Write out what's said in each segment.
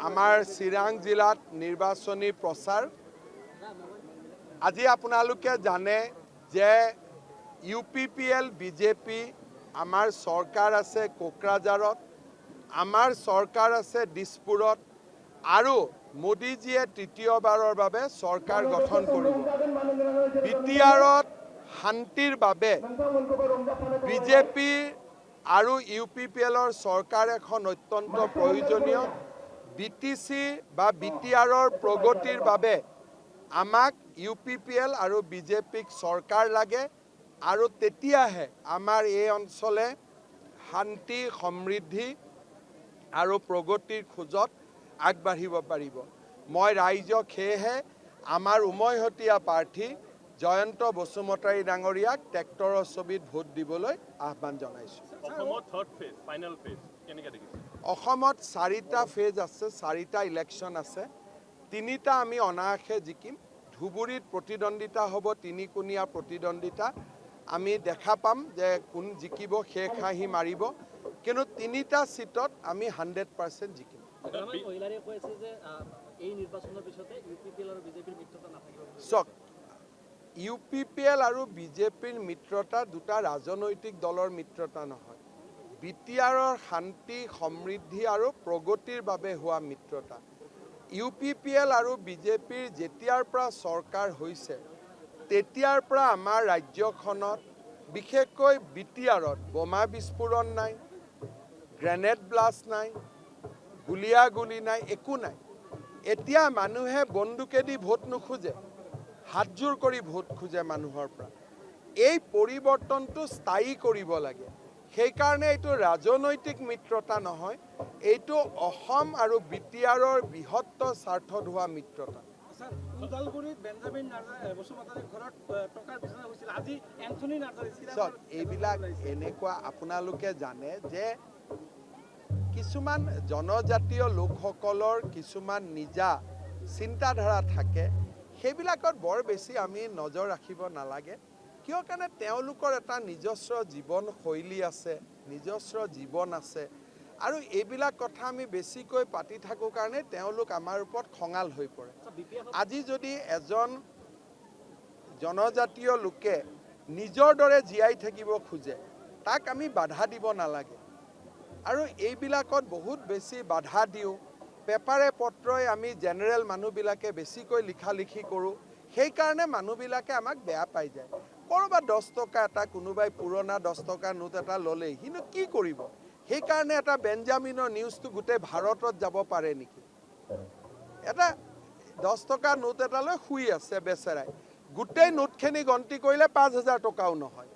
আমাৰ চিৰাং জিলাত নিৰ্বাচনী প্ৰচাৰ আজি আপোনালোকে জানে যে UPPL বিজেপি আমাৰ চৰকাৰ আছে কোকৰাঝাৰত আমাৰ চৰকাৰ আছে দিছপুৰত আৰু মোদীজীয়ে তৃতীয়বাৰৰ বাবে চৰকাৰ গঠন কৰিব বিটিআৰত শান্তিৰ বাবে বিজেপি আৰু UPPLৰ চৰকাৰ এখন অত্যন্ত প্ৰয়োজনীয় BTC বা বিটিআৰৰ প্ৰগতিৰ বাবে আমাক UPPL আৰু বিজেপিক চৰকাৰ লাগে আৰু তেতিয়াহে আমাৰ এই অঞ্চলে শান্তি সমৃদ্ধি আৰু প্ৰগতিৰ খোজত আগবাঢ়িব পাৰিব মই ৰাইজক হেহে আমাৰ উমৈহতীয়া প্ৰাৰ্থী জয়ন্ত বসুমতাৰী ডাঙৰীয়াক ট্ৰেক্টৰৰ ছবিত ভোট দিবলৈ আহ্বান জনাইছো অসমত 4টা ফেজ আছে 4টা ইলেকশ্যন আছে 3টা আমি অনায়াসে জিকিম ধুবুৰীত প্ৰতিদ্বন্দ্বিতা হ'ব 3কোণীয়া প্ৰতিদ্বন্দ্বিতা আমি দেখা পাম যে কোন জিকিব শেষ হাঁহি মাৰিব কিন্তু 3টা সিটত আমি 100% জিকিম চক UPPL আৰু বিজেপিৰ মিত্ৰতা দুটা ৰাজনৈতিক দলৰ মিত্ৰতা নহয় বিটিআৰৰ শান্তি সমৃদ্ধি আৰু প্ৰগতিৰ বাবে হোৱা মিত্ৰতা UPPL আৰু বিজেপিৰ যেতিয়াৰ পৰা চৰকাৰ হৈছে তেতিয়াৰ পৰা আমাৰ ৰাজ্যখনত বিশেষকৈ বিটিআৰত বোমা বিস্ফোৰণ নাই গ্ৰেনেড ব্লাষ্ট নাই গুলিয়াগুলি নাই একো নাই এতিয়া মানুহে বন্দুকেদি ভোট নোখোজে হাতজোৰ কৰি ভোট খোজে মানুহৰ পৰা এই পৰিৱৰ্তনটো স্থায়ী কৰিব লাগে সেইকাৰণে এইটো ৰাজনৈতিক মিত্ৰতা নহয় এইটো অসম আৰু বিটিআৰৰ বৃহত্তৰ স্বাৰ্থত হোৱা মিত্ৰতা এইবিলাক এনেকুৱা আপোনালোকে জানে যে কিছুমান জনজাতীয় লোকসকলৰ কিছুমান নিজা চিন্তাধাৰা থাকে সেইবিলাকত বৰ বেছি আমি নজৰ ৰাখিব নালাগে কিয় কাৰণে তেওঁলোকৰ এটা নিজস্ব জীৱন শৈলী আছে নিজস্ব জীৱন আছে আৰু এইবিলাক কথা আমি বেছিকৈ পাতি থাকোঁ কাৰণে তেওঁলোক আমাৰ ওপৰত খঙাল হৈ পৰে আজি যদি এজন জনজাতীয় লোকে নিজৰ দৰে জীয়াই থাকিব খোজে তাক আমি বাধা দিব নালাগে আৰু এইবিলাকত বহুত বেছি বাধা দিওঁ পেপাৰে পত্ৰই আমি জেনেৰেল মানুহবিলাকে বেছিকৈ লিখি কৰোঁ সেইকাৰণে মানুহবিলাকে আমাক বেয়া পাই যায় কৰবাত 10 টকা এটা কোনোবাই পুৰণা 10 টকা নোট এটা ল'লে কিন্তু কি কৰিব সেইকাৰণে এটা বেঞ্জামিনৰ নিউজটো গোটেই ভাৰতত যাব পাৰে নেকি এটা 10 টকা নোট এটা লৈ শুই আছে বেচেৰাই গোটেই নোটখিনি গন্তি কৰিলে 5000 টকাও নহয়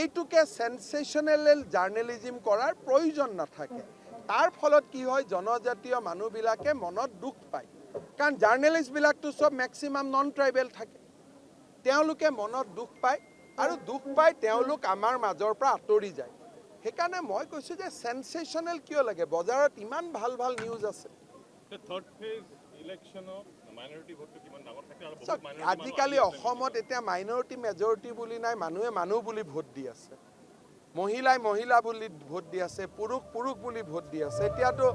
এইটোকে সেনসেশনেল জাৰ্নেলিজম কৰাৰ প্ৰয়োজন নাথাকে তাৰ ফলত কি হয় জনজাতীয় মানুহবিলাকে মনত দুখ পায় কাৰণ জাৰ্নেলিষ্টবিলাকটো সব ম্যাক্সিমাম নন ট্ৰাইবেল থাকে তেওঁলোকে মনত দুখ পায় আৰু দুখ পাই তেওঁলোক আমাৰ মাজৰ পৰা আঁতৰি যায় সেইকাৰণে মই কৈছোঁ যে সেনসেশনেল কিয় লাগে বজাৰত ইমান ভাল ভাল নিউজ আছে থাৰ্ড ফেজ ইলেকশ্যনত মাইনৰিটি ভোটটো কিমান ডাঙৰ থাকে আৰু বহুত মাইনৰিটি আজিকালি অসমত এতিয়া মাইনৰিটি মেজৰিটি বুলি নাই মানুহে মানুহ বুলি ভোট দি আছে মহিলাই মহিলা বুলি ভোট দি আছে পুৰুষ পুৰুষ বুলি ভোট দি আছে এতিয়াতো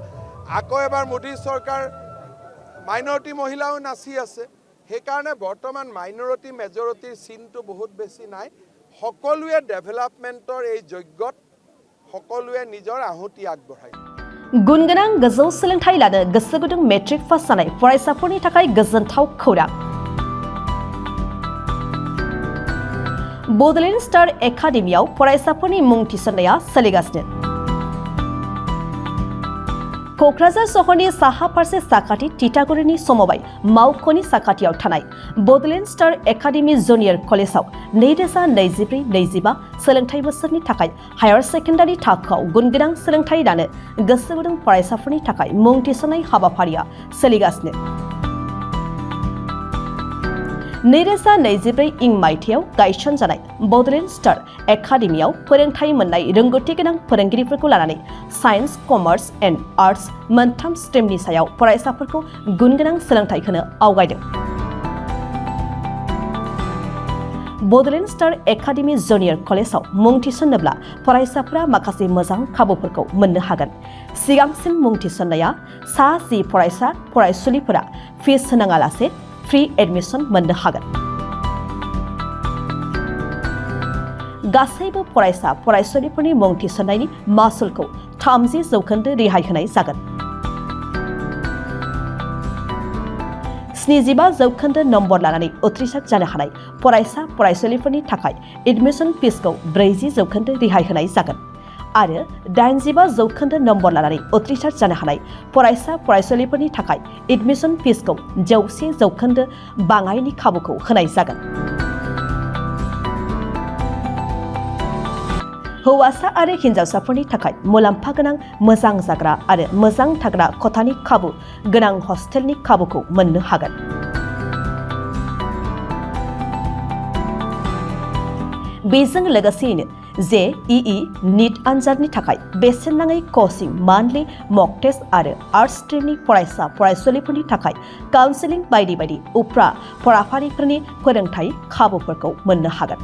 আকৌ এবাৰ মোদী চৰকাৰ মাইনৰিটি মহিলাও নাচি আছে সেইকাৰণে বৰ্তমান মাইনৰিটি মেজৰিটিৰ চিনটো বহুত বেছি নাই সকলোৱে ডেভেলপমেণ্টৰ এই যজ্ঞত সকলোৱে নিজৰ আহুতি আগবঢ়ায় गुनगोनां गोजौ सोलोंथाइ लानो गोसो गुदुं मेट्रिक पास जानाय फरायसाफोरनि थाखाय गोजोनथाव खौरां बड'लेण्ड स्टार एकाडेमियाव फरायसाफोरनि मुं थिसननाया सोलिगासिनो क'क्राझार सहरनि साहा फारसे साखाथि तितागुरिनि समबाय मावख'नि साखाथियाव थानाय बड'लेण्ड स्टार एकाडेमि जुनियर कलेजाव 2024-25 सोलोंथाइ बोसोरनि थाखाय हायर सेकेन्डारि थाखोआव गुनगोनां सोलोंथाइ लानो गोसो गुदुं फरायसाफोरनि थाखाय मुं थिसननाय हाबाफारिया सोलिगासिनो 2024 इं मायथाइयाव गायसनजानाय बड'लेण्ड स्टार एकाडेमियाव फोरोंथाइ मोननाय रोंगौथि गोनां फोरोंगिरिफोरखौ लानानै साइन्स कमार्स एन्ड आर्ट्स मोनथाम स्ट्रिमनि सायाव फरायसाफोरखौ गुनगोनां सोलोंथाइ होनो आवगायदों बड'लेण्ड स्टार एकाडेमि जुनियर कलेजाव मुं थिसन्नोब्ला फरायसाफोरा माखासे मोजां खाबुफोरखौ मोननो हागोन। सिगांसिन मुं थिसन्नाया सा 10 फरायसा फरायसुलिफोरा फिस होनाङालासे फ्रि एडमिसन मोननो हागोन। गासैबो फरायसा फरायसुलिफोरनि मुं थिसन्नायनि मासुलखौ 30% रेहाय होनाय जागोन। 75% नम्बर लानानै उथ्रिसार जानो हानाय फरायसा फरायसुलिफोरनि थाखाय एडमिसन फिसखौ 40% रेहाय होनाय जागोन आरो 85% नम्बर लानानै उथ्रिसार जानो हानाय फरायसा फरायसुलिफोरनि थाखाय एडमिसन फिसखौ 100% बाङायनि खाबुखौ होनाय जागोन। हौवासा आरो हिन्जावसाफोरनि थाखाय मुलाम्फा गोनां मोजां जाग्रा आरो मोजां थाग्रा खथानि खाबु गोनां हस्टेलनि खाबुखौ मोननो हागोन। बेजों लोगोसेयैनो JEE नीट आनजादनि थाखाय बेसेन नाङै कचिं मान्थलि मक टेस्ट आरो आर्ट्स स्ट्रिमनि फरायसा फरायसुलिफोरनि थाखाय काउन्सेलिं बायदि बायदि उफ्रा फराफारिफोरनि फोरोंथाय खाबुफोरखौ मोननो हागोन।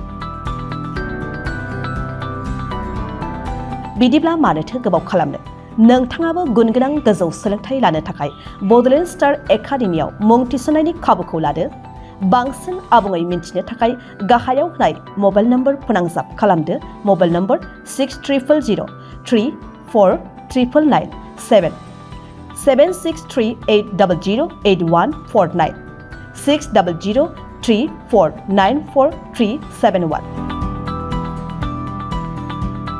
बिदिब्ला मानोथो गोबाव खालामनो? नोंथाङाबो गुनगोनां गोजौ सोलोंथाइ लानो थाखाय बड'लेण्ड स्टार एकाडेमियाव मुं थिसन्नायनि खाबुखौ लादो। बांसिन आबुङै मिन्थिनो थाखाय गाहायाव होनाय मबाइल नम्बर फोनांजाब खालामदो। Mobile number 6030349997 7638008149 6003494371